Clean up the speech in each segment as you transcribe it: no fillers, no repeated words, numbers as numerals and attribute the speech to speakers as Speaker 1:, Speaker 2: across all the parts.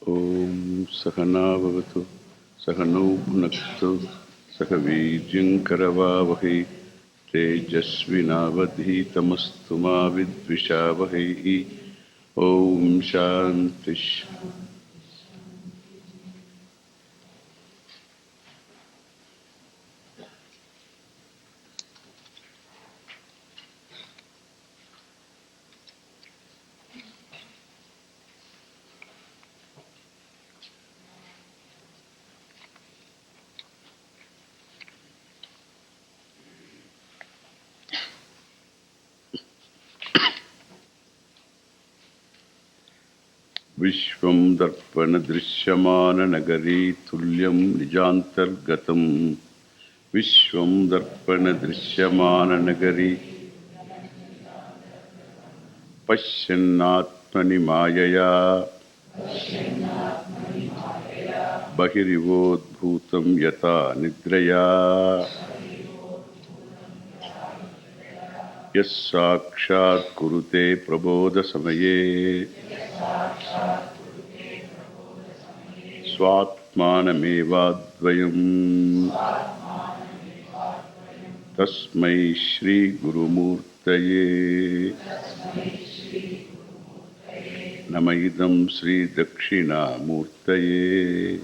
Speaker 1: Om Sahana Bhavatu Sahano Bhunaktu Sahavirjam Karavavahi Tejasvinavadhi Tamastuma Vidvishavahi Om Shantish. Vishwam Darpana Drishyamana Nagari Tulyam Nijantargatam Vishwam Darpana Drishyamana Nagari Pashyannatmani Mayaya Bahirivodbhutam Yata Nidraya Yas Sakshat Kurute Prabodha Samaye Swatmanamevadvayam Tasmai Shri Gurumurtaye Namaidam Sri Dakshinamurtaye.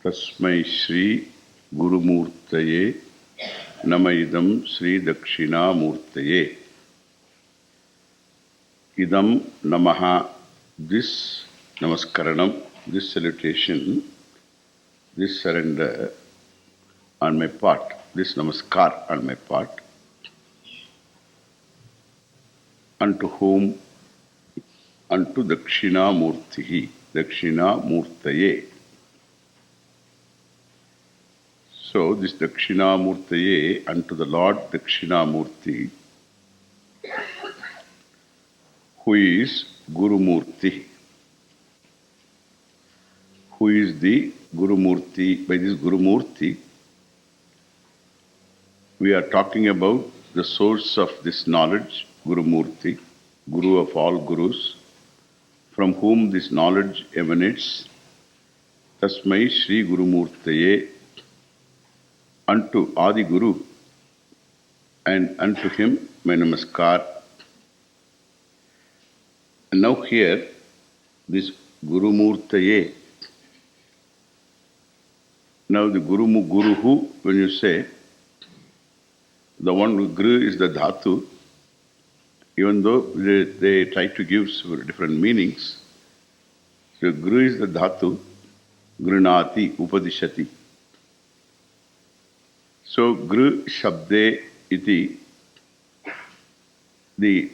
Speaker 1: Tasmai Shri Gurumurtaye Namaidam Sri Dakshinamurtaye. Idam Namaha. This Namaskaranam, this salutation, this surrender on my part, this Namaskar on my part, unto whom? Unto Dakshinamurtihi, Dakshinamurtaye. So this Dakshinamurtaye, unto the Lord Dakshinamurti, who is Gurumurti. Who is the Gurumurti? By this Gurumurti, we are talking about the source of this knowledge, Gurumurti, Guru of all Gurus, from whom this knowledge emanates. Tasmai Shri Gurumurtaye, unto Adi Guru, and unto him my Namaskar. And now here, this Gurumurtaye. Now the Guruhu, when you say, the one who Guru is the Dhatu, even though they try to give different meanings. So Guru is the Dhatu, Grunati, Upadishati. So Guru Shabde iti, the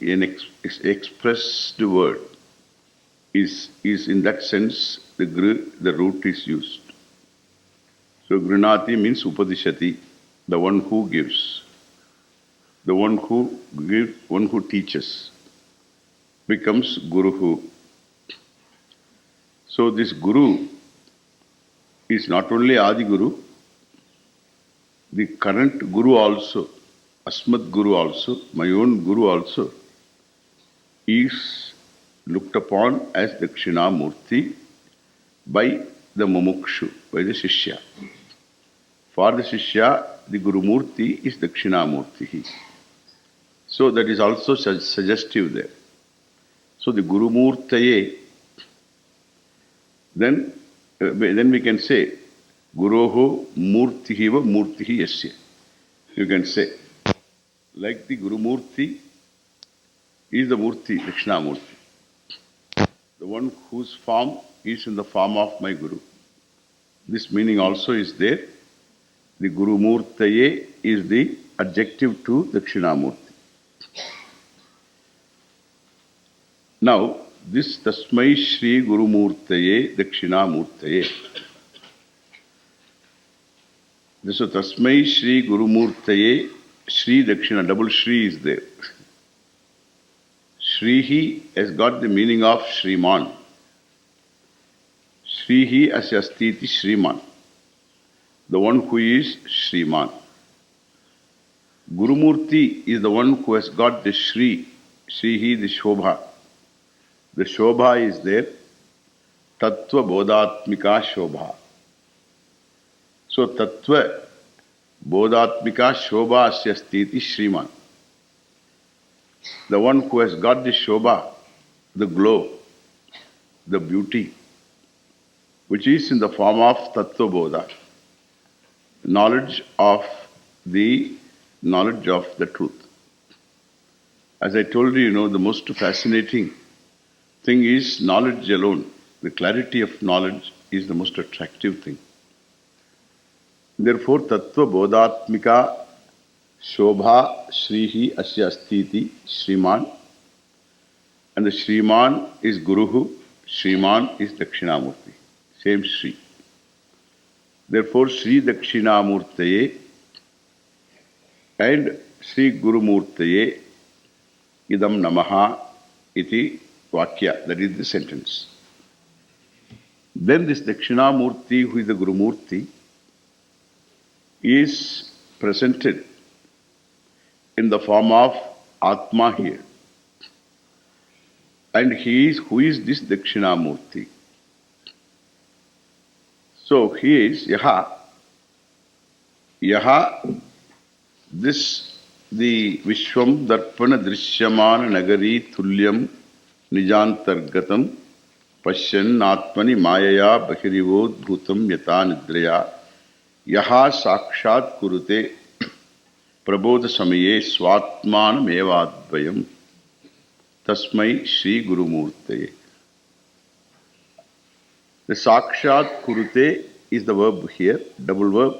Speaker 1: expressed word is in that sense the Guru, the root is used. So Grunati means Upadishati, the one who gives. The one who gives, one who teaches, becomes Guruhu. So this Guru is not only Adi Guru, the current Guru also, Asmat Guru also, my own Guru also, is looked upon as Dakshinamurti by the Mumukshu, by the Shishya. For the Shishya, the Gurumurti is Dakshinamurti. So that is also suggestive there. So the Gurumurtaye, then we can say, Guroho Murtihiva Murtihi Yasya. You can say, like the Gurumurti is the Murti, Dakshinamurti. The one whose form is in the form of my Guru. This meaning also is there. The Gurumurtaye is the adjective to Dakshinamurti. Now, this Tasmai Shri Gurumurtaye Dakshinamurtaye. So Tasmai Shri Gurumurtaye, Shri Dakshina, double Shri is there. Shrihi has got the meaning of Shriman. Shrihi asya stiti Shriman. the one who is Shriman. Gurumurti is the one who has got the Shri, Shrihi, the Shobha. The Shobha is there, Tattva Bodhatmika Shobha. So Tattva Bodhatmika Shobha Asya Stiti Shriman. The one who has got the Shobha, the glow, the beauty, which is in the form of Tattva Bodha, knowledge of the truth. As I told you, the most fascinating thing is knowledge alone. The clarity of knowledge is the most attractive thing. Therefore, Tattva Bodhatmika Shobha Shrihi Asya Astiti Shriman. And the Shriman is Guruhu, Shriman is Dakshinamurti. Same Shri. Therefore, Sri Dakshinamurtaye and Sri Gurumurtaye idam namaha iti vakya. That is the sentence. Then this Dakshinamurti, who is the Gurumurti, is presented in the form of Atma here. And who is this Dakshinamurti? So he is Yaha. Yaha, this the Vishwam Darpana Drishyamana Nagari Tulyam Nijantargatam Pashyan Atmani Mayaya Bahirivod Bhutam Yata Nidraya Yaha Sakshat Kurute Prabodha Samaye Swatmanam Evadvayam Tasmai Shri Gurumurtaye. The Sakshat Kurute is the verb here, double verb.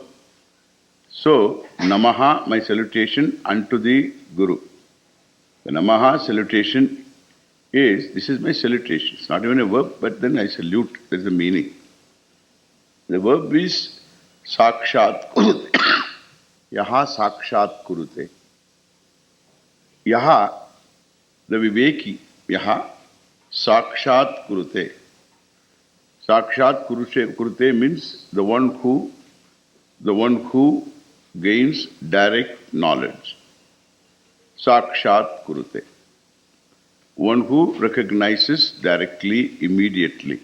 Speaker 1: So, Namaha, my salutation unto the Guru. The Namaha salutation is, this is my salutation. It's not even a verb, but then I salute. There is a meaning. The verb is Sakshat Kurute. Yaha Sakshat Kurute. Yaha, the Viveki. Yaha Sakshat Kurute. Sakshat Kurute means the one who gains direct knowledge. Sakshat Kurute. One who recognizes directly, immediately.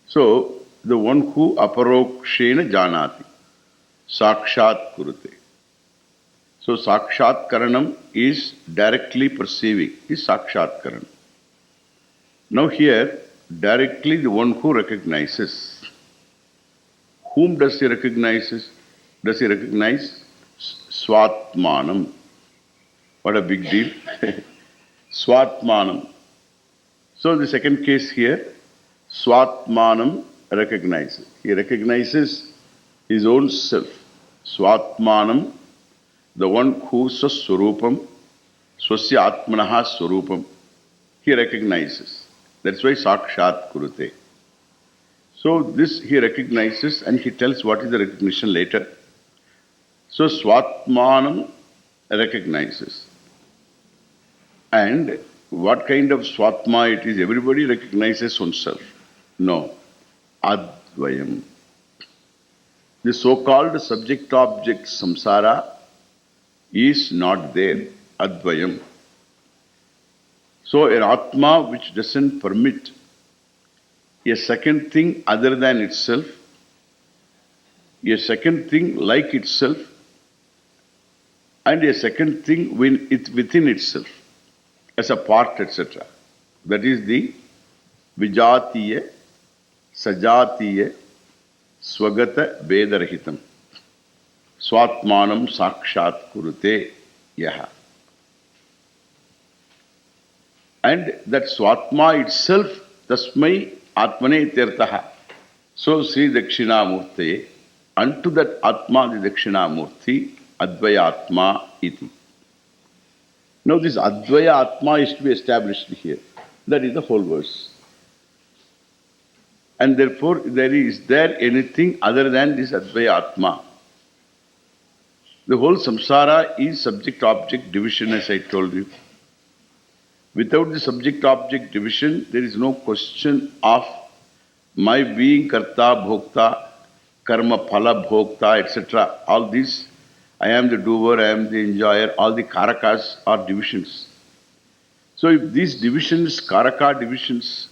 Speaker 1: So, the one who aparokshena janati. Sakshat Kurute. So, Sakshat Karanam is directly perceiving, is Sakshat Karanam. Now here, directly the one who recognizes. Whom does he recognize? Does he recognize? Swatmanam. What a big deal. Swatmanam. So the second case here, Swatmanam recognizes. He recognizes his own self. Swatmanam, the one who swaswarupam, swasya atmanaha swarupam, he recognizes. That's why Sakshat Kurute. So this he recognizes and he tells what is the recognition later. So Swatmanam recognizes. And what kind of Swatma it is? Everybody recognizes oneself. No. Advayam. The so-called subject-object samsara is not there. Advayam. So an Atma which doesn't permit a second thing other than itself, a second thing like itself, and a second thing within itself, as a part, etc. That is the Vijatiya, Sajatiya, Swagata Vedarahitam. Swatmanam Sakshat Kurute Yaha. And that Swatma itself, Tasmai Atmane Tirtaha. So Sri Dakshinamurti, unto that Atma the Dakshinamurti, Advaya Atma iti. Now this Advaya Atma is to be established here. That is the whole verse. And therefore, is there anything other than this Advaya Atma? The whole samsara is subject-object division, as I told you. Without the subject-object division, there is no question of my being karta, bhokta, karma, phala, bhokta, etc. All these, I am the doer, I am the enjoyer, all the karakas are divisions. So if these divisions, karaka divisions,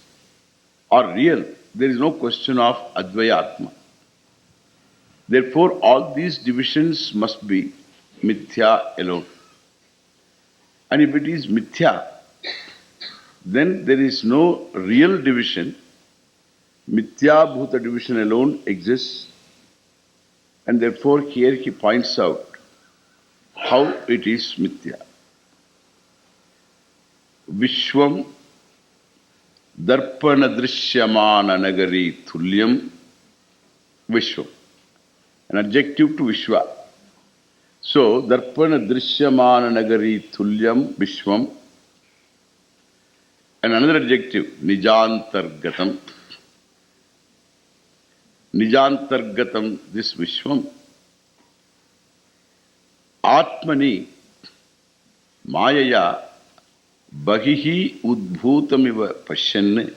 Speaker 1: are real, there is no question of Advaya Atma. Therefore, all these divisions must be mithya alone. And if it is mithya, then there is no real division. Mithya bhuta division alone exists. And therefore, here he points out how it is mithya. Vishwam darpana drishyamana nagari thulyam Vishwam. An adjective to Vishwa. So, darpana drishyamana nagari thulyam Vishwam. And another adjective, nijantargatam. Nijantargatam, this Vishwam. Atmani Mayaya Bahihi Udbhutamiva Pashanne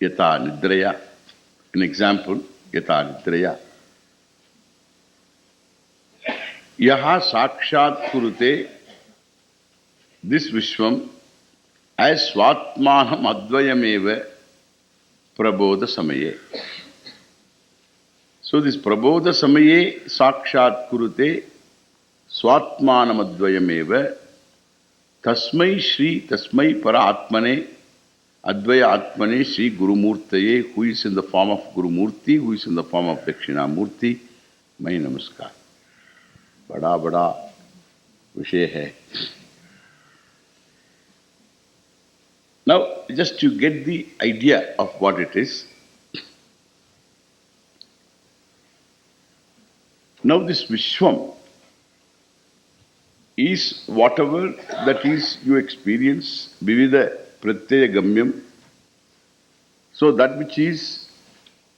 Speaker 1: Yata Nidraya. An example, Yata Nidraya. Yaha Sakshat Kurute, this Vishwam, as Svatmanam Advayameva Prabodha Samaye. So this Prabodha Samaye Sakshat Kurute Svatmanam Advayameva Tasmai Shri Tasmai Para Atmane Advaya Atmane Shri Guru Murtaye, who is in the form of Guru Murti, who is in the form of Dakshinamurti. Mai Namaskar. Bada bada Vishay hai. Now, just to get the idea of what it is. Now this Vishwam is whatever that is you experience, Vivida Pratyaya Gamyam. So that which is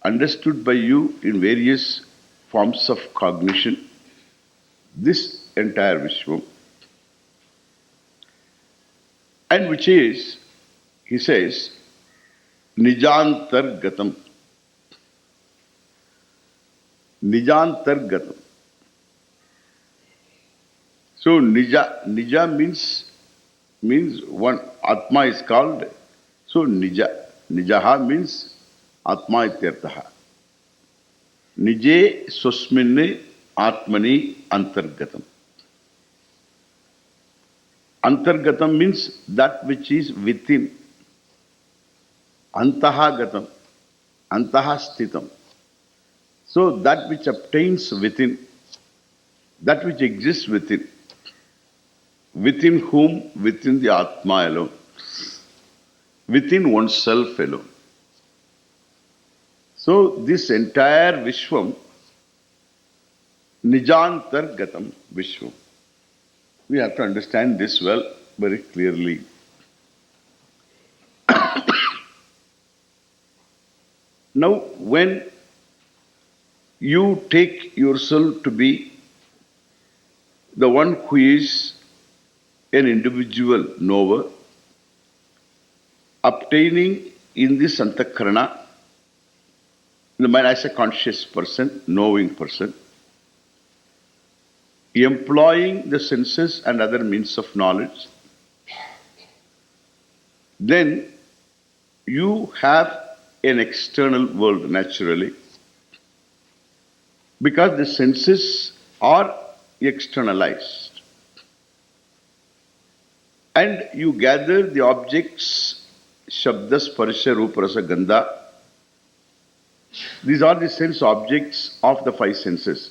Speaker 1: understood by you in various forms of cognition, this entire Vishwam. And which is, he says, Nijantargatam. Nijantargatam. So Nija means one Atma is called. So Nijaha means Atma ityarthaha. Nije swasminne Atmani antargatam. Antargatam means that which is within. Antaha gatam. Antaha stitam. So that which obtains within, that which exists within. Within whom? Within the Atma alone. Within oneself alone. So this entire Vishwam, Nijantargatam Vishwam. We have to understand this well, very clearly. Now, when you take yourself to be the one who is an individual knower, obtaining in this antakarana, in the mind as a conscious person, knowing person, employing the senses and other means of knowledge, then you have an external world naturally, because the senses are externalized. And you gather the objects, Shabda, Sparsha, Rupa, Rasa, Gandha. These are the sense objects of the five senses.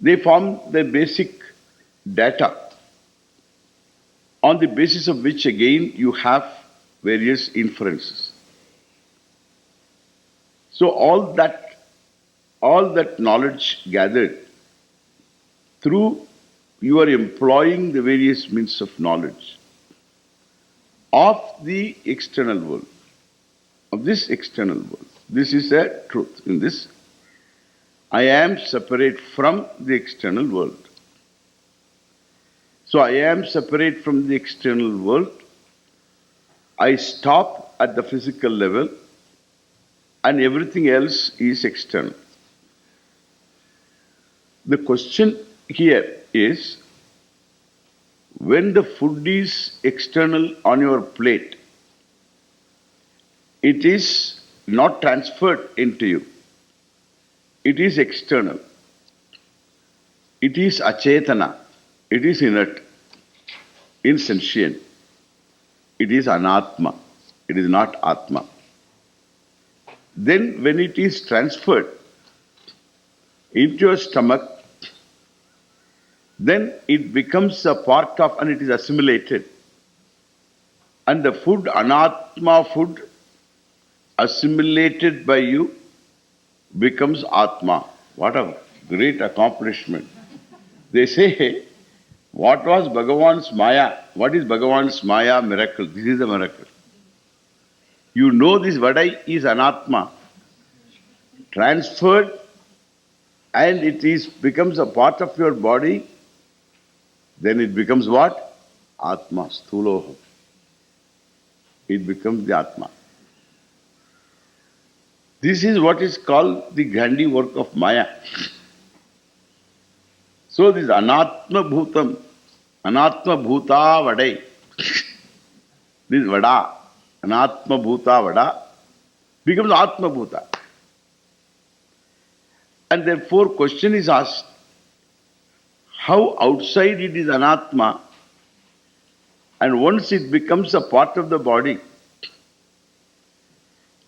Speaker 1: They form the basic data, on the basis of which again you have various inferences. So all that knowledge gathered through you are employing the various means of knowledge of the external world, of this external world. This is a truth. In this, I am separate from the external world. So I am separate from the external world. I stop at the physical level and everything else is external. The question here is, when the food is external on your plate, it is not transferred into you. It is external. It is achetana. It is inert, insentient. It is anatma. It is not atma. Then when it is transferred into your stomach, then it becomes a part of and it is assimilated. And the food, anatma food, assimilated by you, becomes atma. What a great accomplishment. They say, what was Bhagavan's Maya? What is Bhagavan's Maya miracle? This is a miracle. You know this vadai is anatma, transferred, and it is becomes a part of your body, then it becomes what? Atma, sthuloham. It becomes the Atma. This is what is called the handiwork of Maya. So this anatma bhutam, anatma bhuta vadai, this vada, anatma bhuta vada, becomes atma bhuta. And therefore question is asked, how outside it is anatma, and once it becomes a part of the body,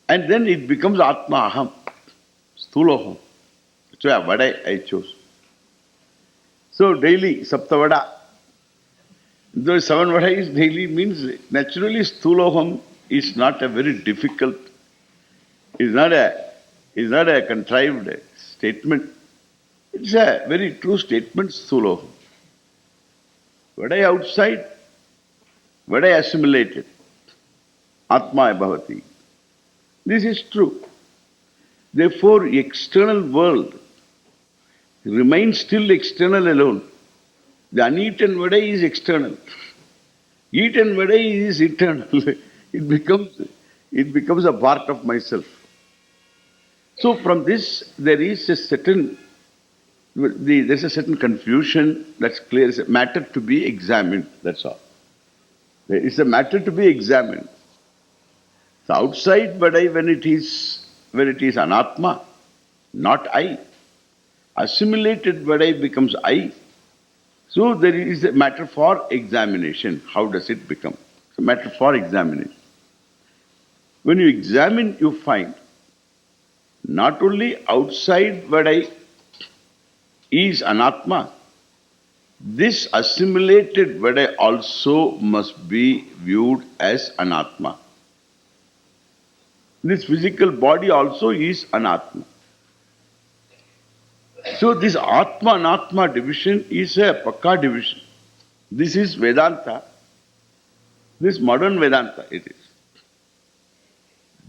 Speaker 1: and then it becomes atma aham, sthuloham. So a vadai I chose. So daily saptavada, though 7 vada is daily, means naturally sthuloham is not a very difficult, is not a contrived statement. It's a very true statement, sthuloham. Vadai outside, vadai assimilated, atma bhavati. This is true. Therefore, external world remains still external alone. The uneaten vadai is external. Eaten vadai is eternal. It becomes a part of myself. So from this there is a certain confusion that's clear. It's a matter to be examined. That's all. It's a matter to be examined. So outside vadai, when it is anatma, not I. Assimilated vadai becomes I. So there is a matter for examination. How does it become? It's a matter for examination. When you examine, you find not only outside vadai is anatma, this assimilated vadai also must be viewed as anatma. This physical body also is anatma. So this atma anatma division is a pakka division. This is Vedanta. This modern Vedanta it is.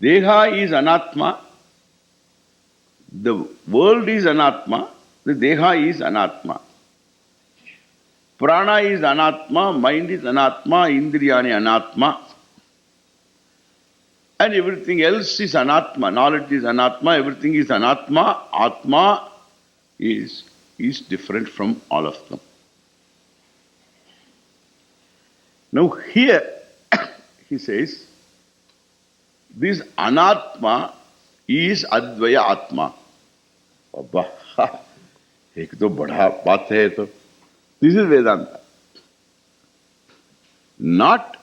Speaker 1: Deha is anatma. The world is anatma. The deha is anatma. Prana is anatma. Mind is anatma. Indriyani anatma. And everything else is anatma. Knowledge is anatma. Everything is anatma. Atma is different from all of them. Now here he says, this anatma is advaya atma. Abba, ek to bada baat hai to. This is Vedanta. Not,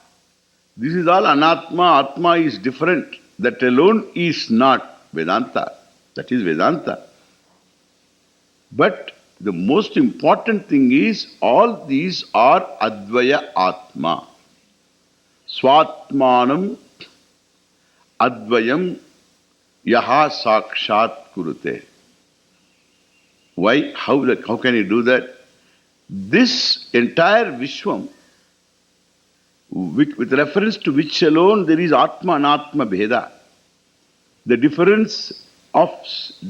Speaker 1: this is all anatma, atma is different. That alone is not Vedanta. That is Vedanta. But the most important thing is, all these are advaya atma. Swatmanam advayam yaha sakshat kurute. Why? How can you do that? This entire Vishwam, with reference to which alone there is Atma Anatma Bheda, the difference of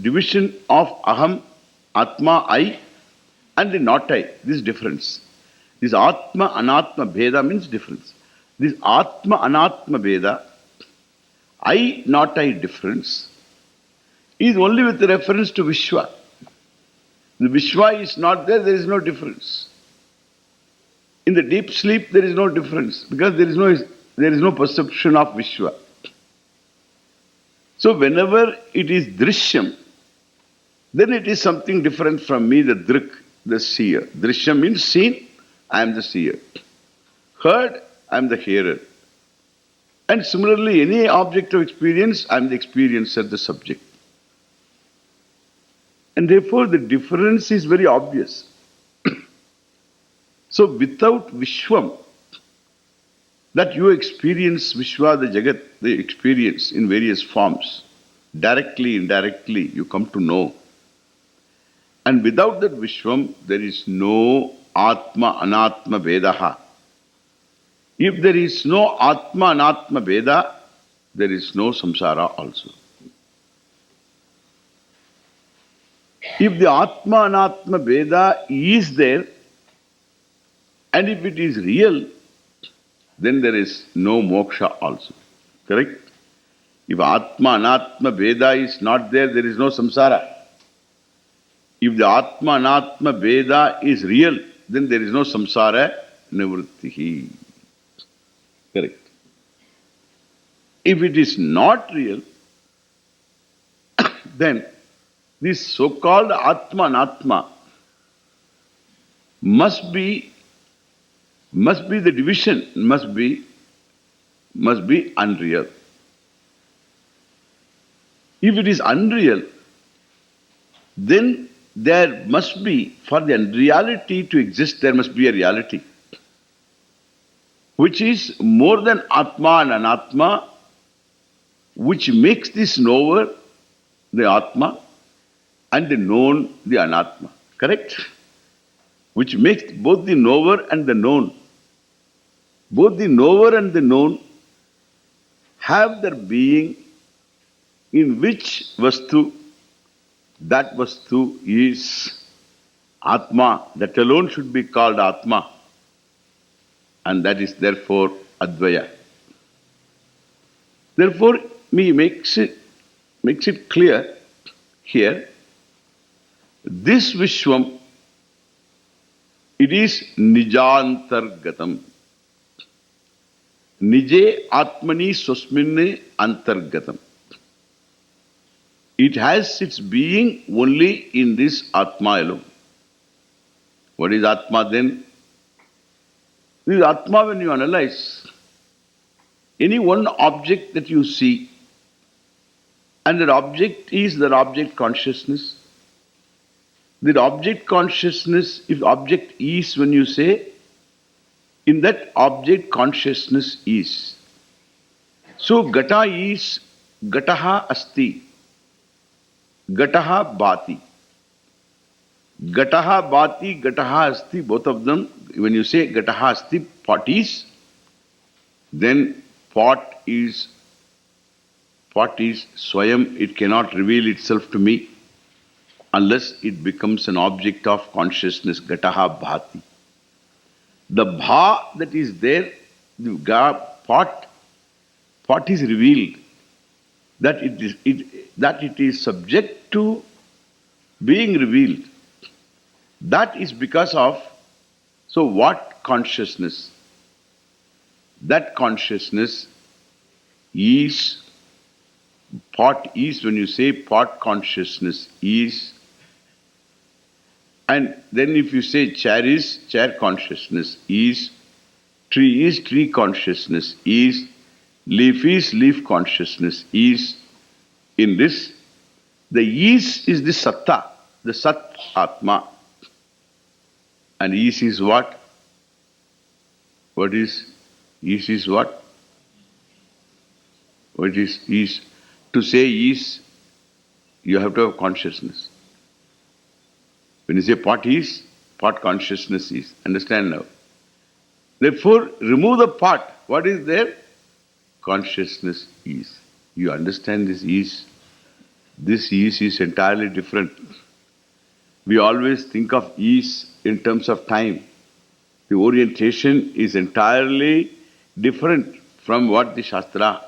Speaker 1: division of Aham, Atma, I, and the not I, this difference. This Atma Anatma Bheda means difference. This Atma Anatma Bheda, I not I difference, is only with reference to Vishwa. The Vishwa is not there, there is no difference. In the deep sleep, there is no difference because there is no perception of Vishwa. So whenever it is Drishyam, then it is something different from me, the Drik, the seer. Drishyam means seen, I am the seer. Heard, I am the hearer. And similarly, any object of experience, I am the experiencer, the subject. And therefore, the difference is very obvious. So, without Vishwam, that you experience Vishwa, the Jagat, the experience in various forms, directly, indirectly, you come to know. And without that Vishwam, there is no Atma, Anatma, Vedaha. If there is no Atma, Anatma, Veda, there is no samsara also. If the Atma, Anatma, Veda is there, and if it is real, then there is no moksha also. Correct? If Atma, Anatma, Veda is not there, there is no samsara. If the Atma, Anatma, Veda is real, then there is no samsara, nivrittihi. Correct. If it is not real, then this so-called Atma, Anatma must be the division, must be unreal. If it is unreal, then there must be, for the unreality to exist, there must be a reality, which is more than Atma and Anatma, which makes this knower the Atma and the known the Anatma. Correct? Which makes both the knower and the known. Both the knower and the known have their being in which Vastu, that Vastu is Atma. That alone should be called Atma. And that is therefore Advaya. Therefore, he makes it clear here, this Vishwam, it is Nijantargatam. Nije Atmani Swasminne Antargatam. It has its being only in this Atma alone. What is Atma then? This Atma, when you analyze any one object that you see, and that object is that object consciousness. That object consciousness, if object is, when you say, in that object consciousness is. So Gata is, Gataha Asti, Gataha Bhati. Gataha Bhati, Gataha Asti, both of them, when you say Gataha Asti, pot is, then pot is Swayam, it cannot reveal itself to me unless it becomes an object of consciousness, Gataha Bhati. The Bha that is there, the pot is revealed, that it is subject to being revealed. That is because of, so what consciousness? That consciousness is, pot is, when you say pot consciousness is, and then if you say chair is, chair consciousness is tree consciousness is, leaf consciousness is. In this, the is the satta, the sat atma. And is what? What is? Is what? What is? To say is, you have to have consciousness. When you say pot is, pot consciousness is. Understand now? Therefore, remove the pot. What is there? Consciousness is. You understand this is? This is entirely different. We always think of is in terms of time. The orientation is entirely different from what the Shastra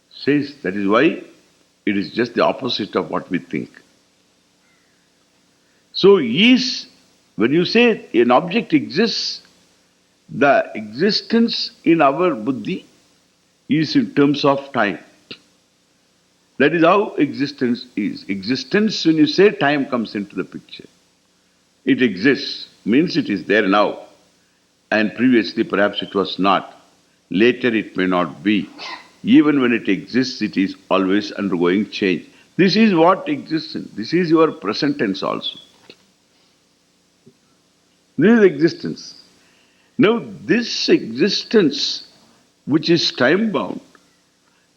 Speaker 1: says. That is why It is just the opposite of what we think. So when you say an object exists, the existence in our buddhi is in terms of time. That is how existence is. Existence, when you say, time comes into the picture. It exists, means it is there now. And previously perhaps it was not. Later it may not be. Even when it exists, it is always undergoing change. This is what existence. This is your present tense also. This is existence. Now this existence, which is time bound,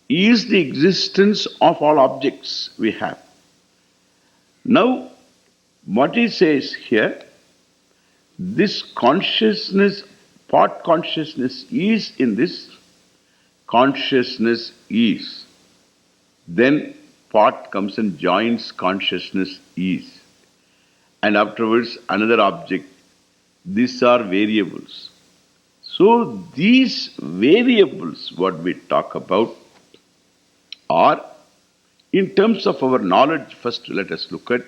Speaker 1: is the existence of all objects we have. Now, what he says here, this consciousness, part consciousness is in this, consciousness is. Then part comes and joins consciousness is. And afterwards another object. These are variables. So these variables, what we talk about, are in terms of our knowledge. First let us look at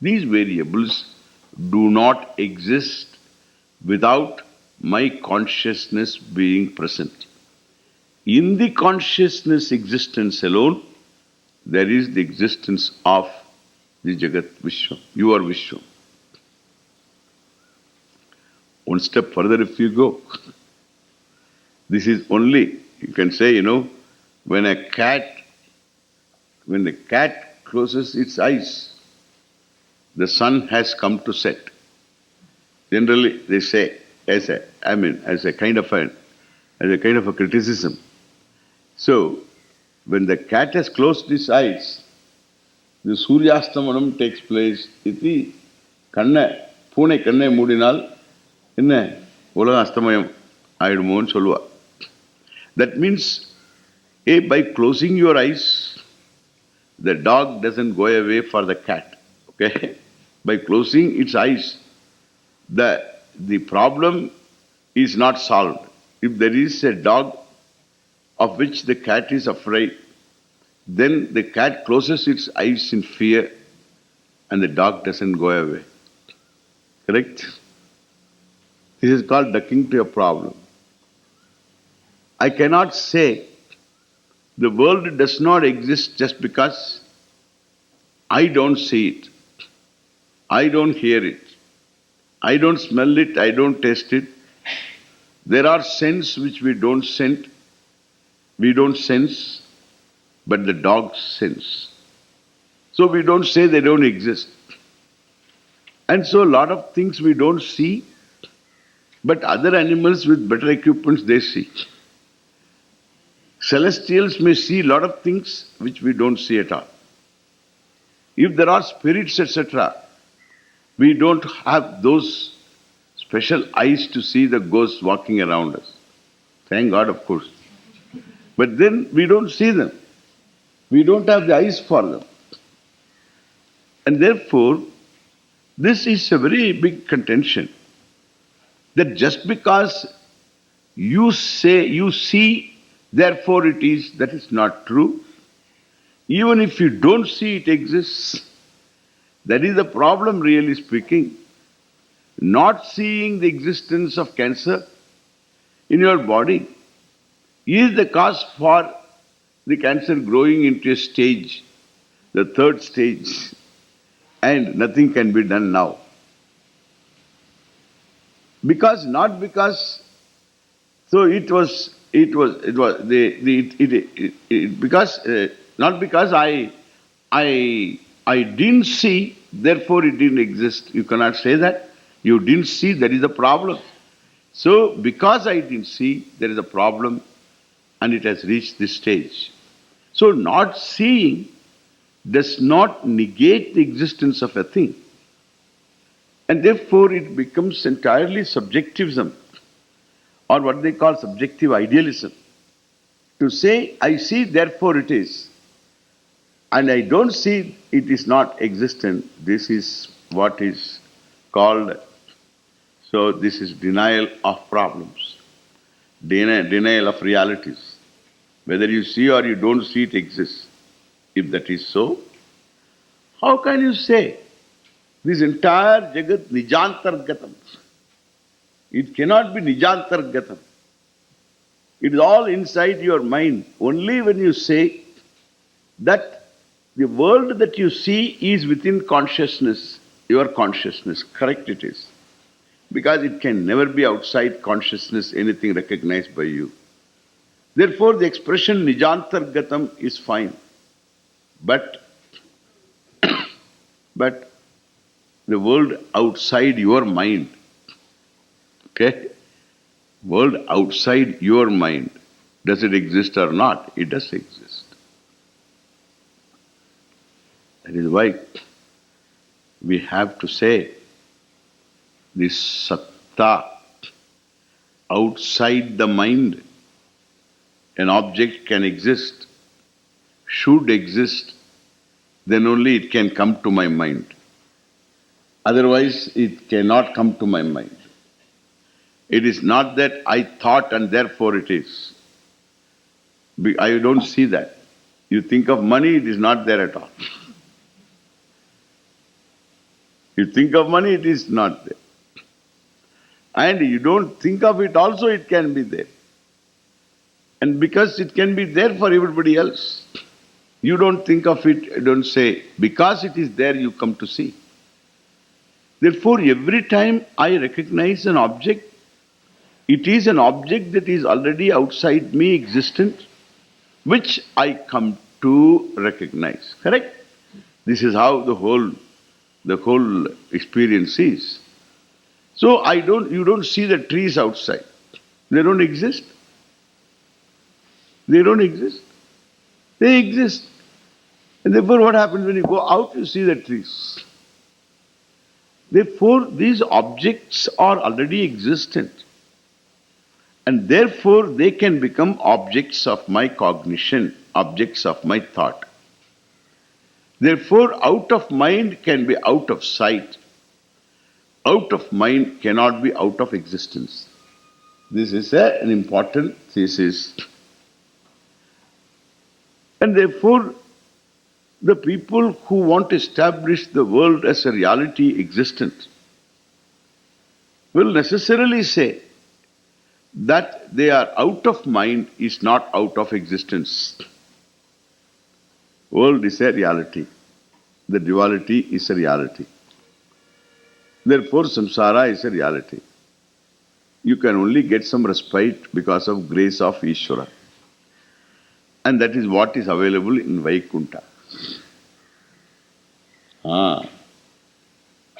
Speaker 1: these variables do not exist without my consciousness being present. In the consciousness existence alone, there is the existence of the Jagat Vishwa, your Vishwa. One step further if you go, this is only, you can say, when the cat closes its eyes, the sun has come to set. Generally they say, as a kind of a criticism. So, when the cat has closed its eyes, the Suryastamanam takes place. Iti kanna, pune kanna moodinal, inna ulaga astamayam aidumonu solluva. That means, by closing your eyes, the dog doesn't go away for the cat. Okay? By closing its eyes, the problem is not solved. If there is a dog of which the cat is afraid, then the cat closes its eyes in fear and the dog doesn't go away. Correct? This is called ducking to a problem. I cannot say the world does not exist just because I don't see it, I don't hear it, I don't smell it, I don't taste it. There are scents which we don't sense, but the dogs sense. So we don't say they don't exist. And so a lot of things we don't see, but other animals with better equipments they see. Celestials may see a lot of things which we don't see at all. If there are spirits, etc., we don't have those special eyes to see the ghosts walking around us. Thank God, of course. But then we don't see them. We don't have the eyes for them. And therefore, this is a very big contention. That just because you say, you see, therefore it is, that is not true. Even if you don't see it exists, that is the problem, really speaking. Not seeing the existence of cancer in your body is the cause for the cancer growing into a stage, the third stage, and nothing can be done now. Because, not because, so it was, not because I didn't see, therefore it didn't exist. You cannot say that. You didn't see, that is the problem. So, because I didn't see, there is a problem and it has reached this stage. So, not seeing does not negate the existence of a thing. And therefore, it becomes entirely subjectivism, or what they call subjective idealism. To say, I see, therefore it is, and I don't see, it is not existent. This is what is called, so this is denial of problems, denial of realities. Whether you see or you don't see, it exists. If that is so, how can you say this entire Jagat Nijantargatam? It cannot be Nijantargatam. It is all inside your mind. Only when you say that the world that you see is within consciousness, your consciousness. Correct it is. Because it can never be outside consciousness, anything recognized by you. Therefore, the expression Nijantargatam is fine. But the world outside your mind, okay? World outside your mind, does it exist or not? It does exist. That is why we have to say this satta outside the mind. An object can exist, should exist, then only it can come to my mind. Otherwise, it cannot come to my mind. It is not that I thought and therefore it is. I don't see that. You think of money, it is not there at all. You think of money, it is not there. And you don't think of it also, it can be there. And because it can be there for everybody else, you don't think of it, you don't say, because it is there, you come to see. Therefore, every time I recognize an object, it is an object that is already outside me existent, which I come to recognize. Correct? This is how the whole experience is. So you don't see the trees outside. They don't exist. They don't exist. They exist. And therefore what happens when you go out, you see the trees. Therefore, these objects are already existent. And therefore, they can become objects of my cognition, objects of my thought. Therefore, out of mind can be out of sight. Out of mind cannot be out of existence. This is an important thesis. And therefore, the people who want to establish the world as a reality existent will necessarily say that they are out of mind is not out of existence. World is a reality. The duality is a reality. Therefore, samsara is a reality. You can only get some respite because of grace of Ishvara. And that is what is available in Vaikunta.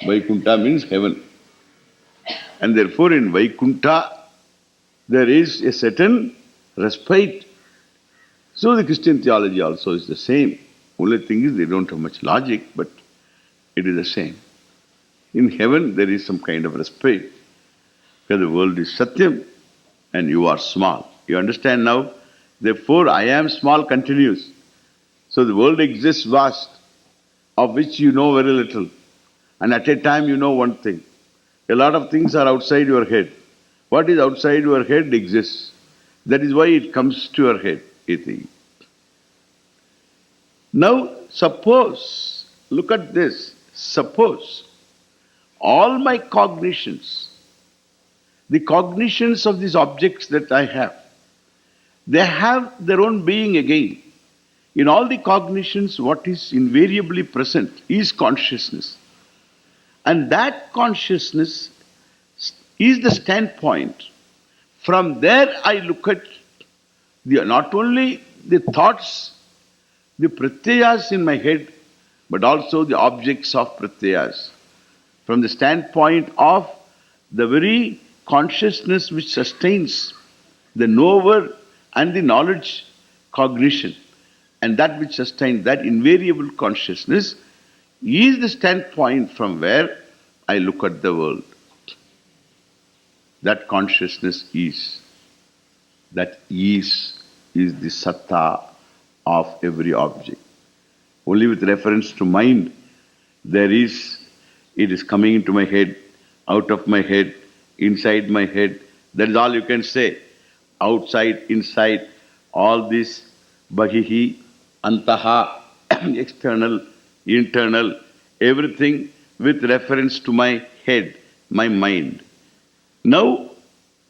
Speaker 1: Vaikunta means heaven. And therefore in Vaikunta there is a certain respite. So the Christian theology also is the same. Only thing is they don't have much logic, but it is the same. In heaven there is some kind of respite. Because the world is Satyam and you are small. You understand now? Therefore I am small continues. So the world exists vast, of which you know very little. And at a time you know one thing. A lot of things are outside your head. What is outside your head exists. That is why it comes to your head, you think. Now suppose, look at this, suppose all my cognitions, the cognitions of these objects that I have, they have their own being again. In all the cognitions, what is invariably present is consciousness. And that consciousness is the standpoint. From there I look at not only the thoughts, the pratyayas in my head, but also the objects of pratyayas. From the standpoint of the very consciousness which sustains the knower and the knowledge cognition. And that which sustains that invariable consciousness is the standpoint from where I look at the world. That consciousness is. That is the satta of every object. Only with reference to mind, it is coming into my head, out of my head, inside my head. That is all you can say. Outside, inside, all this, bahihi, antaha, external, internal, everything with reference to my head, my mind. Now,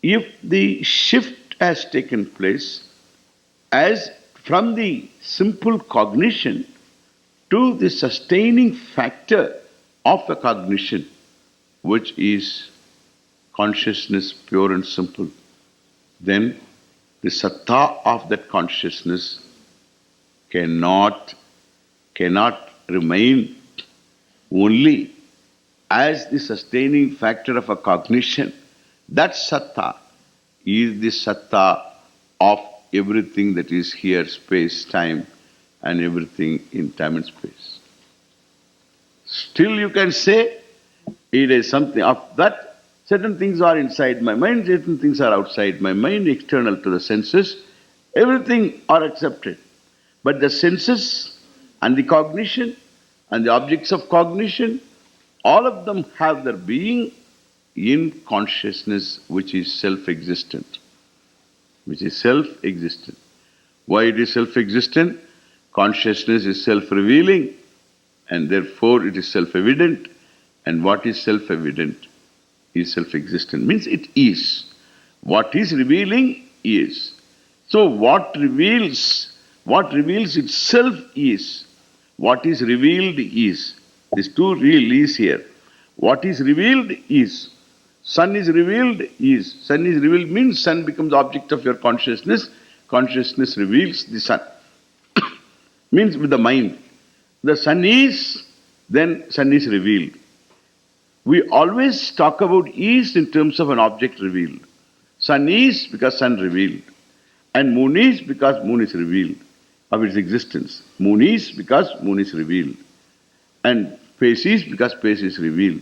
Speaker 1: if the shift has taken place as from the simple cognition to the sustaining factor of a cognition, which is consciousness pure and simple, then the satta of that consciousness cannot remain only as the sustaining factor of a cognition. That satta is the satta of everything that is here, space, time, and everything in time and space. Still you can say it is something of that. Certain things are inside my mind, certain things are outside my mind, external to the senses. Everything are accepted. But the senses and the cognition and the objects of cognition, all of them have their being in consciousness which is self-existent. Which is self-existent. Why it is self-existent? Consciousness is self-revealing and therefore it is self-evident. And what is self-evident is self-existent. Means it is. What is revealing is. So what reveals itself is. What is revealed is. These two real is here. What is revealed is. Sun is revealed is. Sun is revealed means sun becomes object of your consciousness. Consciousness reveals the sun. Means with the mind. The sun is, then sun is revealed. We always talk about is in terms of an object revealed. Sun is because sun revealed. And moon is because moon is revealed of its existence. Moon is because moon is revealed. And space is because space is revealed.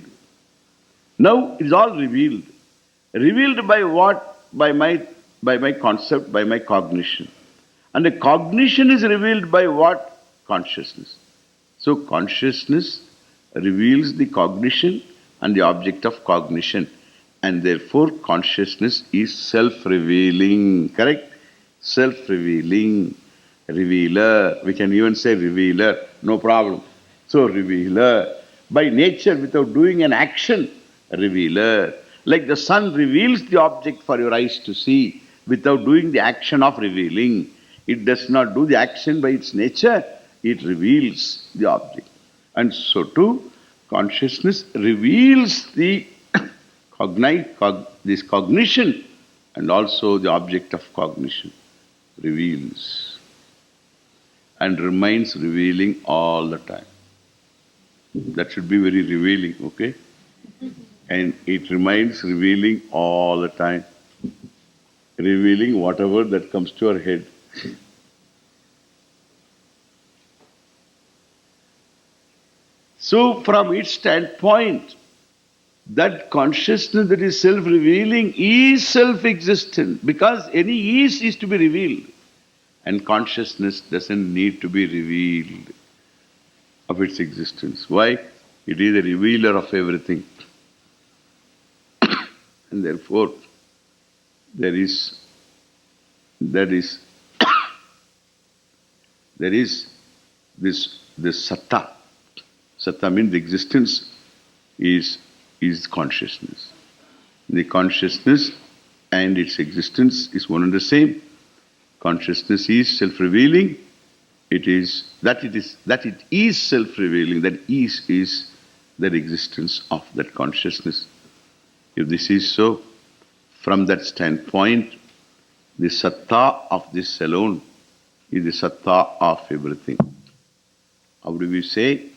Speaker 1: Now it is all revealed. Revealed by what? By my concept, by my cognition. And the cognition is revealed by what? Consciousness. So consciousness reveals the cognition and the object of cognition. And therefore consciousness is self-revealing. Correct? Self-revealing. Revealer. We can even say revealer. No problem. So revealer. By nature, without doing an action, revealer. Like the sun reveals the object for your eyes to see without doing the action of revealing. It does not do the action by its nature. It reveals the object. And so too, consciousness reveals the this cognition and also the object of cognition. Reveals. And remains revealing all the time. That should be very revealing, okay? And it remains revealing all the time. Revealing whatever that comes to our head. So from its standpoint, that consciousness that is self-revealing is self-existent because any is to be revealed. And consciousness doesn't need to be revealed of its existence. Why? It is a revealer of everything. And therefore, there is this satta. Satta means the existence is consciousness. The consciousness and its existence is one and the same. Consciousness is self-revealing. It is self-revealing. That is the existence of that consciousness. If this is so, from that standpoint, the satta of this alone is the satta of everything. How do we say?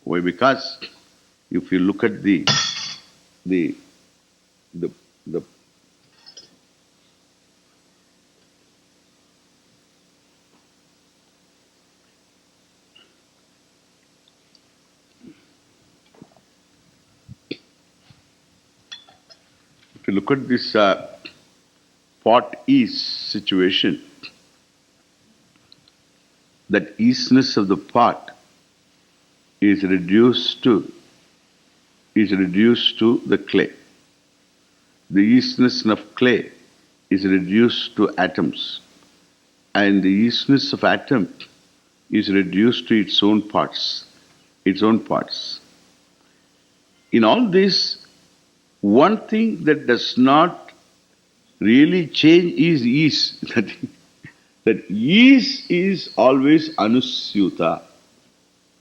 Speaker 1: Why? Because if you look at the if you look at this pot is situation, that easiness of the pot is reduced to the clay. The easiness of clay is reduced to atoms. And the easiness of atom is reduced to its own parts. Its own parts. In all this, one thing that does not really change is ease. That ease is always anusyuta.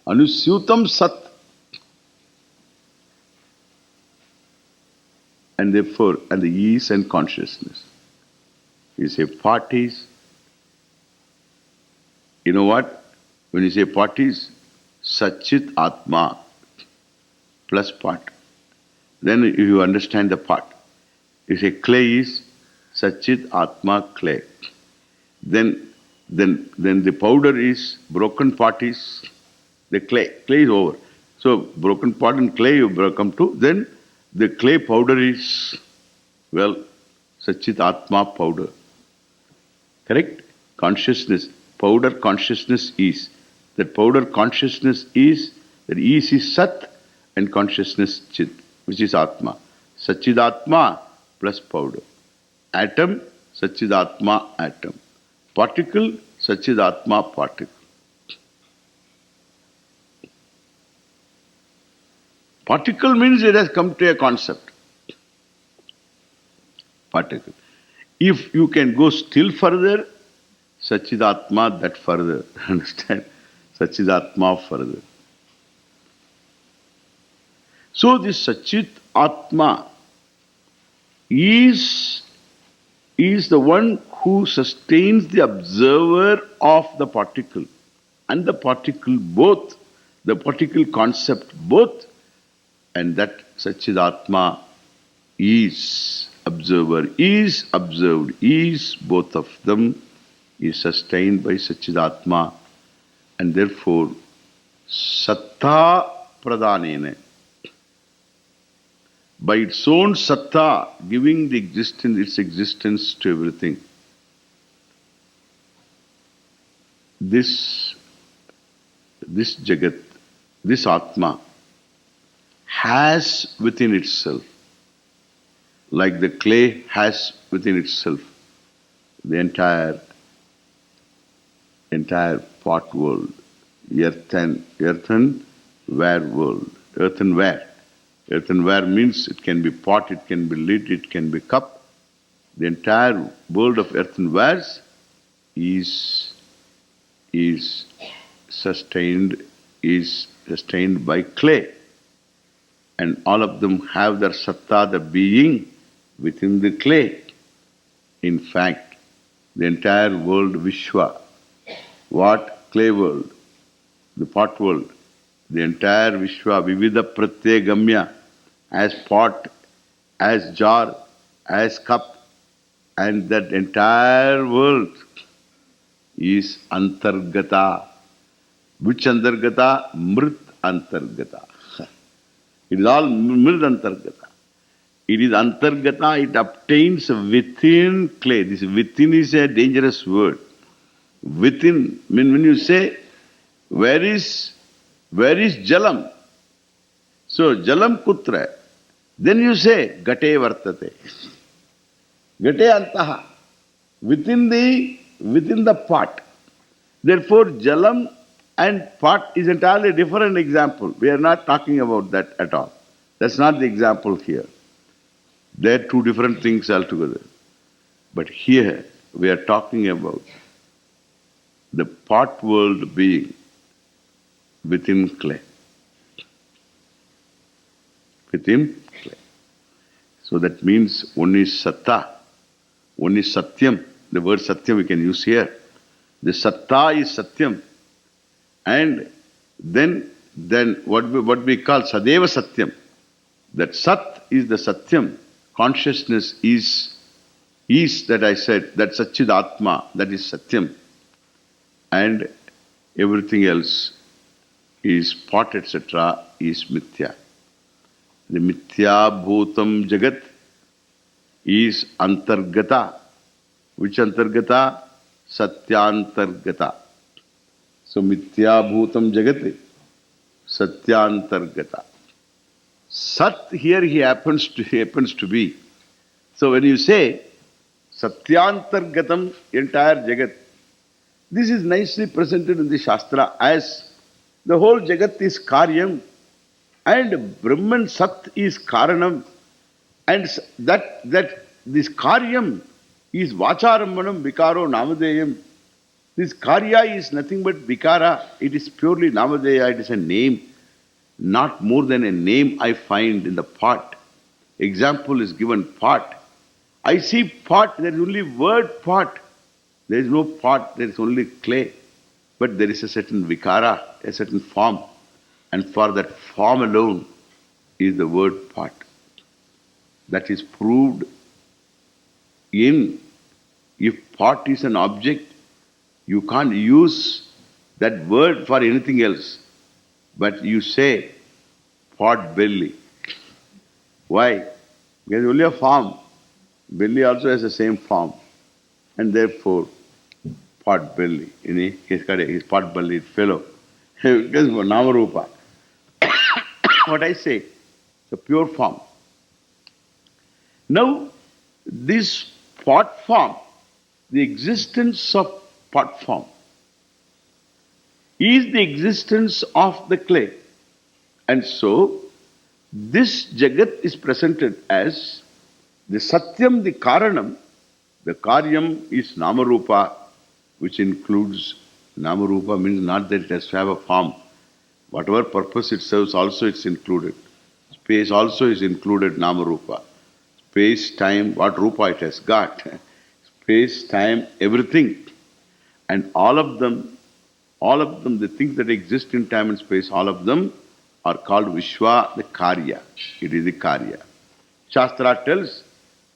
Speaker 1: Anusyutam sat. And therefore, and the ease and consciousness. You say parties. You know what? When you say parties, Satchit Atma plus part. Then you understand the part. You say clay is Satchit Atma clay. Then the powder is broken part is the clay. Clay is over. So broken part and clay you come to. Then the clay powder is, well, Satchit Atma powder. Correct? Consciousness. Powder consciousness is. That powder consciousness is, that is Sat and consciousness Chit, which is Atma. Satchidatma plus powder. Atom, Satchidatma atom. Particle, Satchidatma particle. Particle means it has come to a concept. Particle. If you can go still further, Satchidatma that further. Understand? Satchidatma further. So this Satchit Atma is the one who sustains the observer of the particle and the particle both, the particle concept both, and that Satchidatma is observer, is observed, is both of them, is sustained by Satchidatma, and therefore Satta Pradhanena, by its own Satta, giving the existence, its existence to everything. This Jagat, this Atma, has within itself, like the clay has within itself, the entire pot world, earthenware world, earthenware. Earthenware means it can be pot, it can be lid, it can be cup. The entire world of earthenwares is sustained by clay. And all of them have their satta, the being, within the clay. In fact, the entire world, Vishwa, what? Clay world, the pot world, the entire Vishwa, Vivida Pratyegamya, as pot, as jar, as cup, and that entire world is Antargata. Which Antargata? Mrit Antargata. It is all Mrit Antargata. It is Antargata, it obtains within clay. This within is a dangerous word. Within, when you say, where is Jalam? So, Jalam Kutra. Then you say, Gate Vartate. Gate Antaha. Within the pot. Therefore, Jalam and pot is entirely different example. We are not talking about that at all. That's not the example here. They are two different things altogether. But here, we are talking about the pot world being within clay. Within clay. So that means one is Satta, one is Satyam. The word Satyam we can use here. The Satta is Satyam. And then what we call Sadeva Satyam. That Sat is the Satyam. Consciousness is that I said, that Satchidatma, that is Satyam. And everything else is pot, etc., is Mithya. The Mithya Bhutam Jagat is Antargata. Which Antargata? Satyantargata. So Mithya Bhutam Jagat, Satyantargata. Sat here he happens to be. So when you say Satyantargatam, entire Jagat, This is nicely presented in the Shastra as the whole Jagat is Karyam and Brahman Sat is Karanam, and that this Karyam is Vacharammanam Vikaro Namadeyam. This Karya is nothing but Vikara. It is purely Namadeya. It is a name, not more than a name I find in the pot. Example is given pot. I see pot, there is only word pot. There is no pot, there is only clay. But there is a certain vikara, a certain form. And for that form alone is the word pot. That is proved in, if pot is an object, you can't use that word for anything else. But you say pot belly. Why? There is only a form. Belly also has the same form. And therefore, pot belly. His pot belly fellow. Because Namarupa. What I say, the pure form. Now, this pot form, the existence of pot form, is the existence of the clay. And so, this Jagat is presented as the Satyam, the Karanam. The Karyam is Namarupa, which includes Namarupa, means not that it has to have a form. Whatever purpose it serves, also it's included. Space also is included, Namarupa. Space, time, what Rupa it has got. Space, time, everything. And all of them, the things that exist in time and space, all of them are called Vishwa, the Karya. It is the Karya. Shastra tells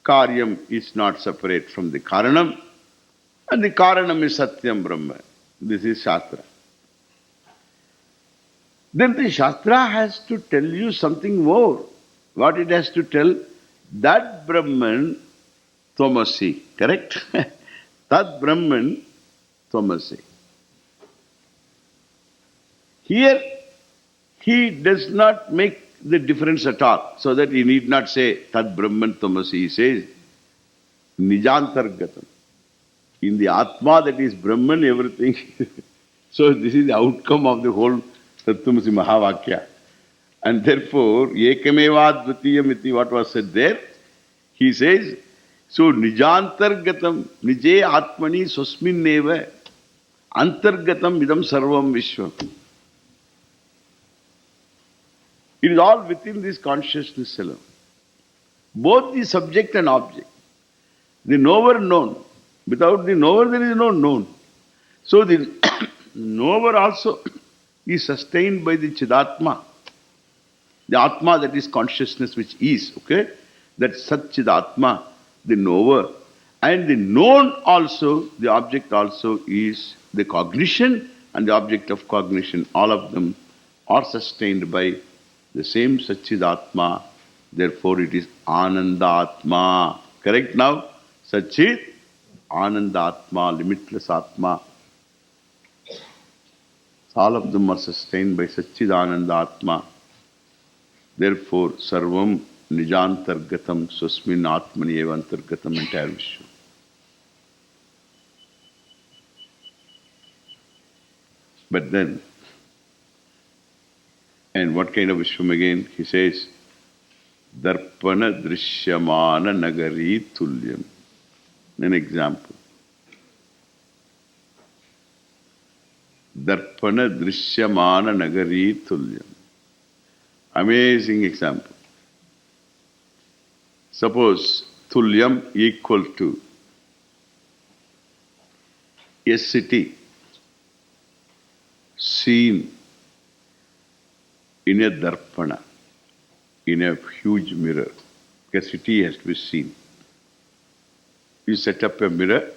Speaker 1: Karyam is not separate from the Karanam, and the Karanam is Satyam Brahma. This is Shastra. Then the Shastra has to tell you something more. What it has to tell? That Brahman Tvamasi. Correct? That Brahman Tvamasi. Here, he does not make the difference at all, so that he need not say Tad Brahman Tvamasi. He says Nijantargatam. In the Atma that is Brahman, everything. So this is the outcome of the whole Tattvamasi Mahavakya. And therefore, Ekameva Dvitiyam iti, what was said there, he says, so Nijantargatam, Nije Atmani Swasminneva, Antargatam Idam Sarvam Vishwam. It is all within this consciousness alone. Both the subject and object. The knower known. Without the knower, there is no known. So the knower also is sustained by the Chidatma. The Atma, that is consciousness which is, okay? That Sat Chidatma, the knower. And the known also, the object also is the cognition and the object of cognition. All of them are sustained by the same Satchidatma. Therefore it is Anandatma. Correct now? Satchit, Anandatma, limitless Atma. All of them are sustained by Satchidanandatma. Therefore, Sarvam Nijantargatam Swasmin Atmani Eva Antargatam, entire Vishwa. But then, and what kind of Vishwam again? He says, Darpana Drishyamana Nagari Tulyam. An example. Darpana Drishyamana Nagari Tulyam. Amazing example. Suppose Tulyam equal to a city seen in a darpana, in a huge mirror. A city has to be seen. You set up a mirror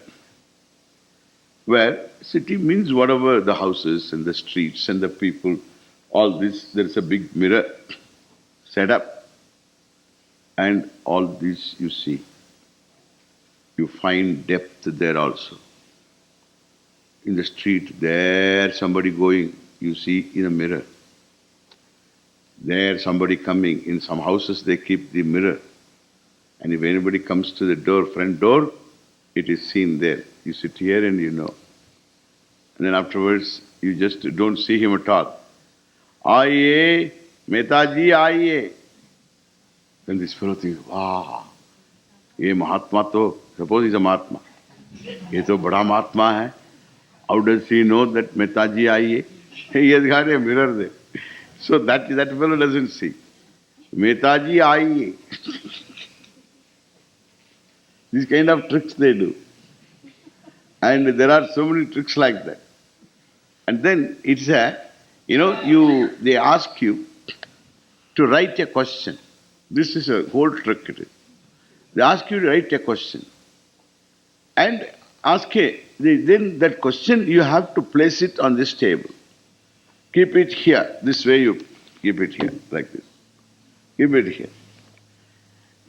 Speaker 1: where city means whatever the houses and the streets and the people, all this, there is a big mirror set up, and all this you see. You find depth there also. In the street, there somebody going, you see in a mirror. There somebody coming. In some houses they keep the mirror. And if anybody comes to the door, front door, it is seen there. You sit here and you know. And then afterwards, you just don't see him at all. Aiye, Mehtaji, aiye. Then this fellow thinks, wow, ye Mahatma to, suppose he's a Mahatma. Ye to bada Mahatma hai. How does he know that Mehtaji aiye? He has got a mirror there. So that fellow doesn't see. Mehtaji aiye. These kind of tricks they do. And there are so many tricks like that. And then it's they ask you to write a question. This is a whole trick it is. They ask you to write a question. And then that question you have to place it on this table. Keep it here. This way you keep it here, like this. Keep it here.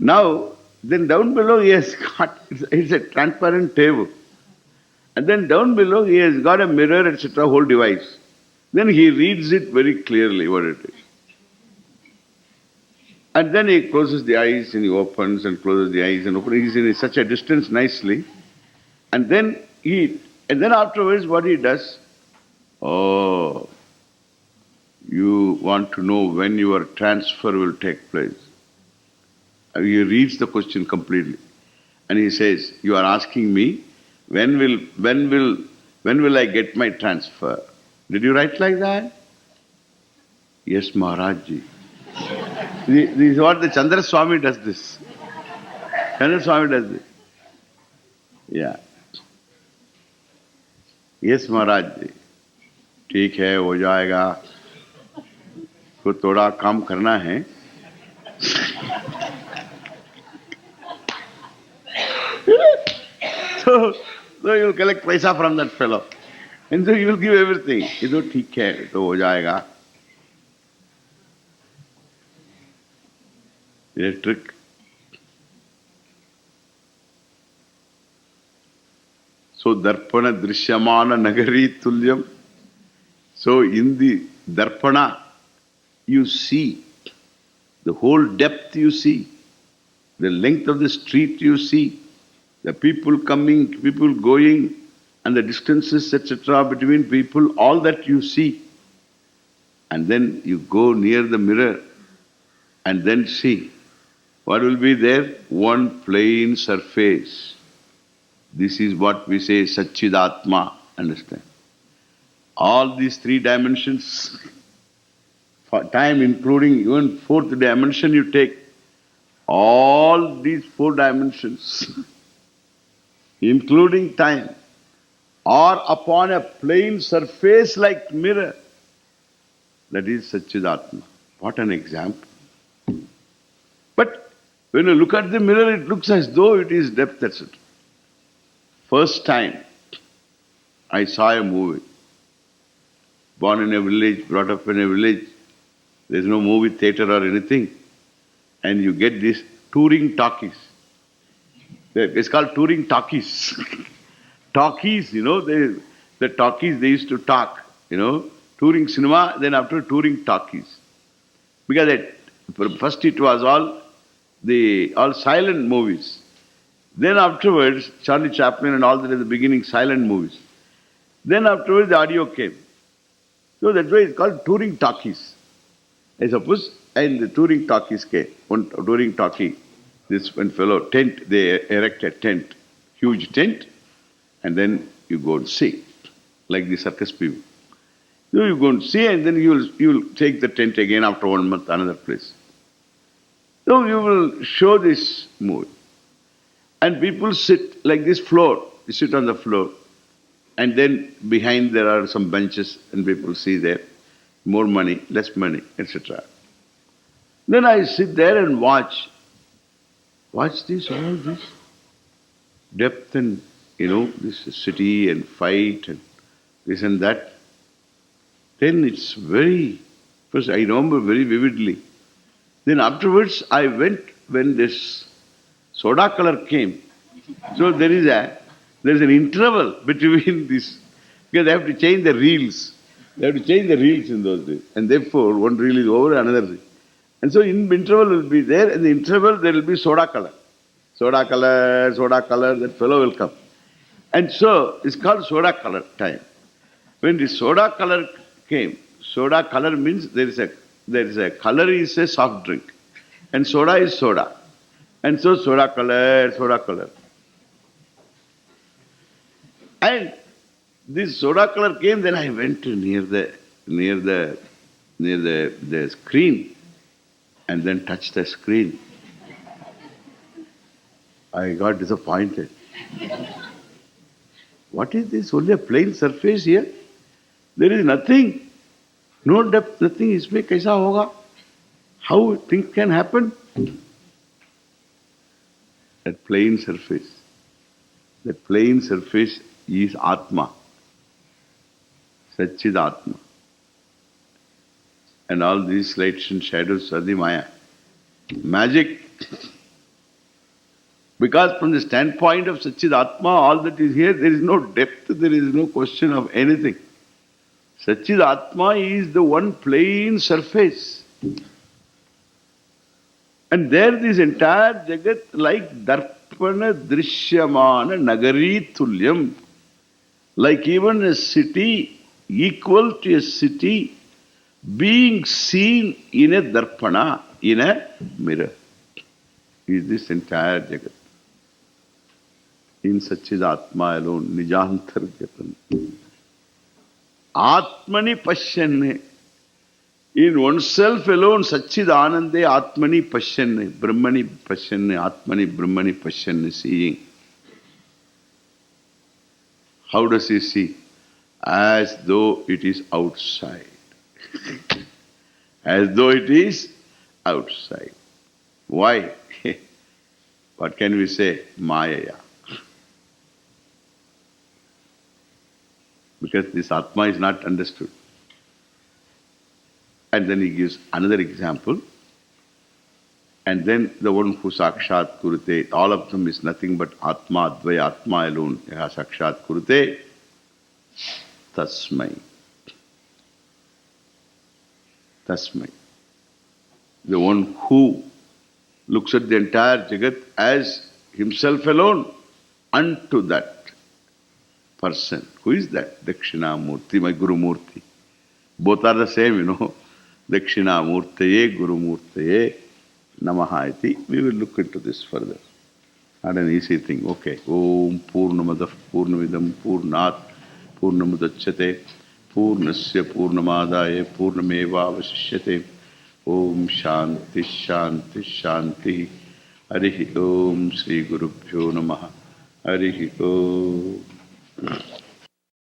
Speaker 1: Now, then down below he has got, it's a transparent table. And then down below he has got a mirror, etc., whole device. Then he reads it very clearly what it is. And then he closes the eyes and he opens and closes the eyes and opens. He's in such a distance nicely. And then afterwards what he does, oh, you want to know when your transfer will take place. He reads the question completely. And he says, you are asking me, when will I get my transfer? Did you write like that? Yes, Maharajji. This is what the Chandra Swami does this. Chandra Swami does this. Yeah. Yes, Maharajji. ठीक है, हो जाएगा. को थोड़ा काम करना है. So you will collect paisa from that fellow. And so you will give everything. ये तो ठीक है, तो हो जाएगा. A trick. So darpana drishyamana nagari tulyam. So in the darpana, you see the whole depth you see, the length of the street you see, the people coming, people going, and the distances, etc., between people, all that you see. And then you go near the mirror and then see. What will be there? One plain surface. This is what we say Satchidatma. Understand? All these three dimensions, for time including even fourth dimension you take, all these four dimensions, including time, are upon a plain surface like mirror. That is Satchidatma. What an example. But when you look at the mirror, it looks as though it is depth, etc. First time I saw a movie. Born in a village, brought up in a village. There is no movie theatre or anything. And you get this touring talkies. It's called touring talkies. Talkies, the talkies they used to talk, touring cinema, then after touring talkies. Because first it was all silent movies. Then afterwards, Charlie Chaplin and all that at the beginning, silent movies. Then afterwards, the audio came. So that's why it's called touring talkies. I suppose, and the touring talkies came. One touring talkie, this one fellow, tent, they erect a tent, huge tent, and then you go and see, like the circus people. So you go and see, and then you'll take the tent again after 1 month, another place. So you will show this movie. And people sit like this floor, you sit on the floor. And then behind there are some benches and people see there, more money, less money, etc. Then I sit there and watch this, all this depth and, this city and fight and this and that. Then it's first I remember very vividly. Then afterwards I went when this soda color came. So there is an interval between this, because they have to change the reels. They have to change the reels in those days. And therefore, one reel is over, another reel. And so in interval will be there, and the interval there will be soda color. Soda color, that fellow will come. And so it's called soda color time. When the soda color came, soda color means there is a color is a soft drink, and soda is soda, and so soda color, soda color, and this soda color came. Then I went to near the screen, and then touched the screen. I got disappointed. What is this? Only a plain surface here? There is nothing. No depth, nothing. इसमें कैसा होगा? How things can happen? That plain surface. That plain surface is Atma. Satchid Atma. And all these lights and shadows are the Maya. Magic. Because from the standpoint of Satchid Atma, all that is here, there is no depth, there is no question of anything. Satchid Atma is the one plain surface. And there this entire Jagat like Darpana Drishyamana Nagari Tulyam, like even a city, equal to a city, being seen in a Darpana, in a mirror, is this entire Jagat. In Satchid Atma alone, Nijantargatan. Atmani Pashyanne. In oneself alone, Satchid Anande Atmani Pashyanne. Brahmani Pashyanne. Atmani Brahmani Pashyanne. Seeing. How does he see? As though it is outside. As though it is outside. Why? What can we say? Maya. Because this Atma is not understood. And then he gives another example. And then the one who Sakshat Kurute, all of them is nothing but Atma, Advaya, Atma alone. Yaha Sakshat Kurute, Tasmai. Tasmai. The one who looks at the entire Jagat as himself alone, unto that person. Who is that? Dakshinamurti, my Guru Murti. Both are the same, Dakshinamurtaye, Guru Murtaye, Namaha iti. We will look into this further. Not an easy thing. Okay. Om Purnamadav Purnamidam Purnat Purnamudachyate Purnasya Purnamadaye Purnameva Vasishyate. Om Shanti Shanti Shanti. Harihi Om Sri Gurubhyo Namaha. Harihi Om.